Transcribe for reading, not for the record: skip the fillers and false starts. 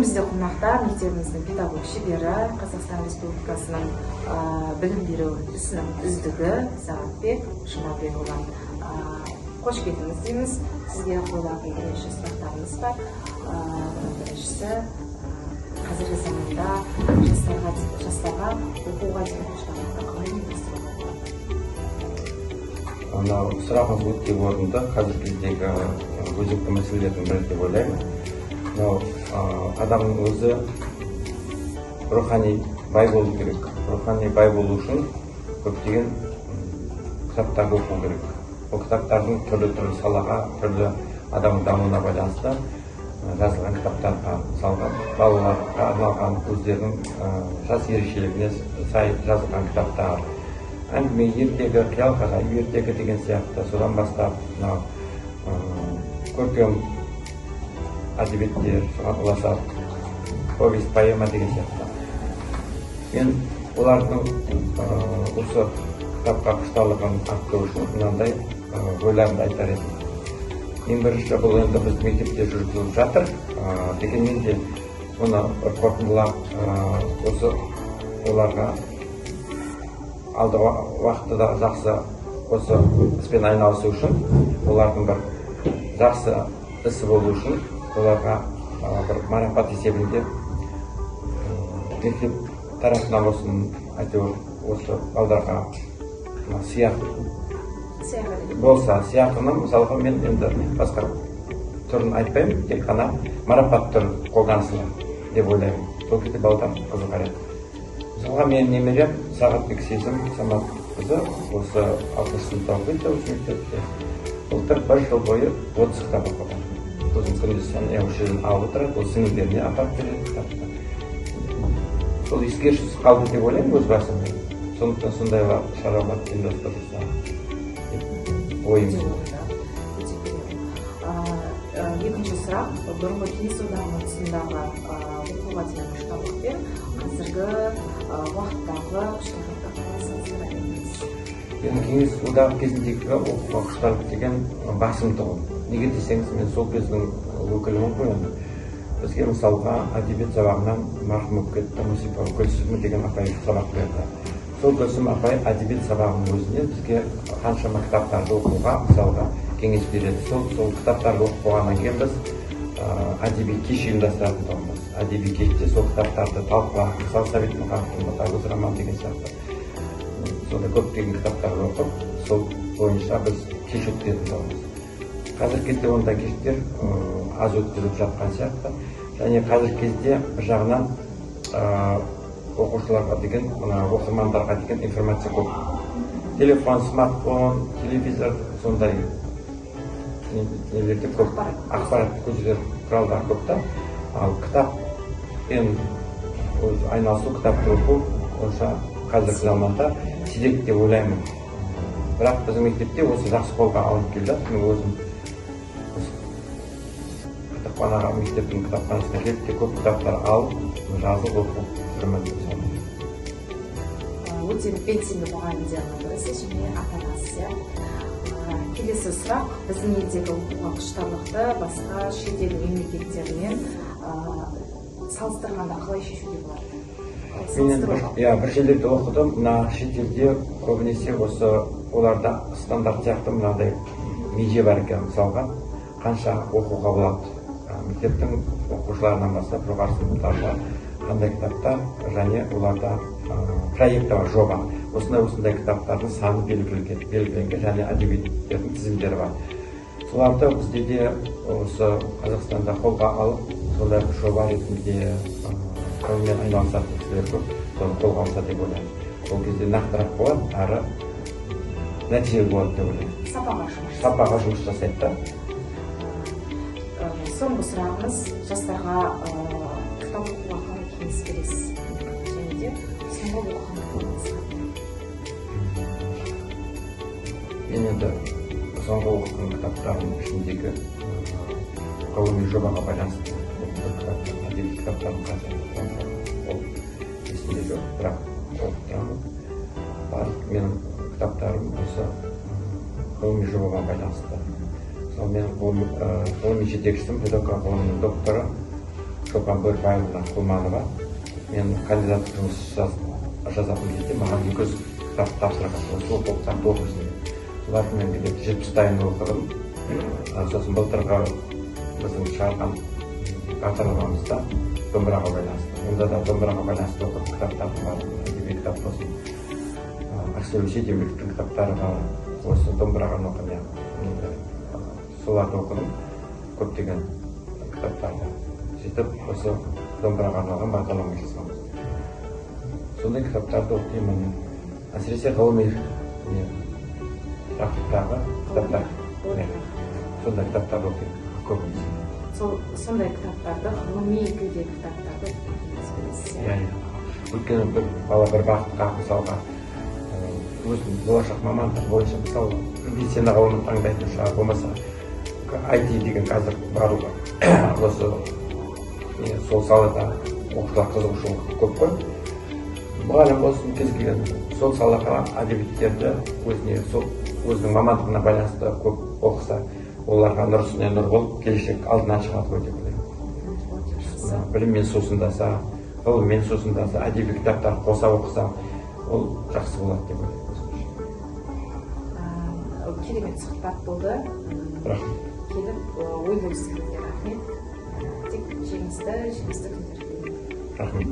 бізде қонақта мектебіміздің педагог шебері, Қазақстан Республикасының білім беру ісінің үздігі Сағатбек Жұмабекұлы. Қош келдіңіз дейміз. Сізге қойылатын бірнеше сұрақтарымыз бар. Біріншісі, қазіргі заманда жастарға оқуға деген құштарлықты қалай ұйымдастыруға болады? Сұрағыңыз өте орынды. Қазіргі кездегі өзекті мәселелердің бірі деп ойлаймын. Адамның өзі рухани бай болу керек. Рухани бай болу үшін көптеген кітаптарды оқу керек. Ол кітаптардың түрлі салаға, түрлі адамның дамуына байланысты жазылған кітаптарға, мысалға балаларға арналған өздерінің жас ерекшелігіне сай жазылған кітаптар, әңгіме, ертегі, қиял ғажайып ертегі деген сияқты, содан бастап көркем әдебиеттер, соған ұласар повесть, поэма деген сияқты. Мен олардың осы кітапқа құштарлығын арттыру үшін мынандай ойларымды айтар едім. Ең бірінші, бұл енді біз мектепте жүргізіліп жатыр, дегенмен де оны қорытындылап осы оларға алдағы уақытта жақсы осы іспен айналысу үшін, олардың бір жақсы ісі болу үшін оларға бір марапат есебінде мектеп тарапынан болсын, әйтеуір осы балдарға сыйақы болса, сыйақыны мысалға мен енді басқа түрін айтпаймын, тек қана марапат түрі қолданысылы деп ойлаймын. Сол кезде балдар қызығар еді. Мысалға менің немерем Сағатбек Сезім Саматқызы осы 6-шы сыныпта оқиды осы мектепте. Былтыр бір жыл бойы 30 кітап оқыған. Өзім күндіз осы жерден алып отырады, ол сіңілдеріне апарып береді кітапты. Сол ескерусіз қалды деп ойлаймын өз басым. Сондықтан сондайлар шаралар ұйымдастырылса деп ойым. Екінші сұрақ, бұрынғы кеңес одағының тұсындағы оқуға деген құштарлық пен қазіргі уақыттағы құштарлықты қалай салыстырамыз? Кеңес одағы кезіндегі оқуға құштарлық деген басымдығы. Неге десеңіз, мен сол кездің өкілімін ғой. Бізге мысалға әдебиет сабағынан марқұм болып кетті Мусипова Гүлсім деген апай сабақ берді. Сол Гүлсім апай әдебиет сабағының өзіне бізге қаншама кітаптарды оқуға мысалға кеңес береді. Сол кітаптарды оқып болғаннан кейін біз әдеби кеш ұйымдастыратын тұғымыз. Әдеби кеште сол кітаптарды талқылап, мысалы Сәбит Мұқановтың Ботагөз роман деген сияқты сондай көптеген кітаптарды оқып, сол бойынша біз кеш өткізетін тұғымыз. Қазіргі кезде ондай кештер аз өткізіліп жатқан сияқты. Және қазіргі кезде бір жағынан оқушыларға деген, оқырмандарға деген информация көп. Телефон, смартфон, телевизор, сондай нелерде көп, ақпарат көздер құралдар көп та. Ал кітаппен айналысу, кітапты оқу онша қазіргі заманда сирек деп ойлаймын. Бірақ біздің мектепте осы жақсы қолға алынып келді. Мен өзім кітапханаға, мектептің кітапханасына келіп те көп кітаптар алып, жазып оқып жүрмін. Өте белсенді мұғалімдердің бірісі және ата-анасы. Келесі сұрақ, біздің елдегі оқуға құштарлықты басқа шетел мемлекеттермен салыстырғанда қалай шешуге болады? Мен бір жерлерде оқыдым, мына шетелде көбінесе осы оларда стандарт сияқты мынандай меже бар екен. Мысалға қанша оқуға болады. Мектептің оқушыларынан бастап жоғары сыныптарға қандай кітаптар және оларда проекті бар, жоба. Осындай кітаптардың саны белгіленген және әдебиеттердің тізімдері бар. Соларды бізде де осы Қазақстанда қолға алып, сондай жоба ретінде қолмен айналысатын кісілер көп, соны қолға алса деп ойлаймын. Ол кезде нақтырақ болады, әрі нәтижелі болады деп ойлаймын. Сапаға жұмыс жасайды да. Соңғы сұрағымыз, жастарға кітап оқуға қандай кеңес бересіз? Және де соңғы оқыған кітабыңыз қандай? Мен енді соңғы оқыған кітаптардың ішіндегі ғылыми жобаға байланысты әдеби кітаптарын қазір ол есімде жоқ, бірақ оқып тұрамын. Барлық менің кітаптарым осы ғылыми жобаға байланысты. Мен ғылыми жетекшісім, педагогика ғылымының докторы Шопан Бөрбаевна Құлманова. Мен кандидаттық жұмыс жазатын кезде маған 200 кітап тапсырған. Осы оқулықтарды оқысын. Оларды мен где-то 70 дайын оқыдым. Сосын былтырғы біздің шығарған бағдарламамызда домбыраға байланысты. Онда да домбыраға байланысты оқып кітаптарды бар. Әдеби кітап болсын. Арсен Сейдембектің кітаптары бар. Осы домбыраға арналған соларды оқыдым. Көптеген кітаптарды. Сөйтіп, осы домбыраға арналған бағдарлама жасаймыз. Сондай кітаптарды оқимын. Әсіресе ғылыми тақырыптағы кітаптар. Сондай кітаптарды оқимын. Көбінесе. Сондай кітаптарды, ғылыми тілдегі кітаптарды оқимыз. Өйткені бір бала бір бағытқа мысалға өзінің болашақ мамандығы бойынша мысалы медицина ғылымын таңдайтын шығар, болмаса IT деген қазір баруға осы сол салада оқуға қызығушылық көп қой. Мұғалім болсын кез келген сол салаға әдебиеттерді өзінің мамандығына байланысты көп оқыса, оларға нұр үстіне нұр болып келешек алдынан шығады ғой деп ойлаймын. Біліммен сусындаса, ғылыммен сусындаса, әдеби кітаптар қоса оқыса, ол жақсы болады деп ойлаймын. Керемет сұхбат болды. Рахмет. Келіп ой бөліскеніңізге рахмет. Тек жемісті күндер. Рахмет.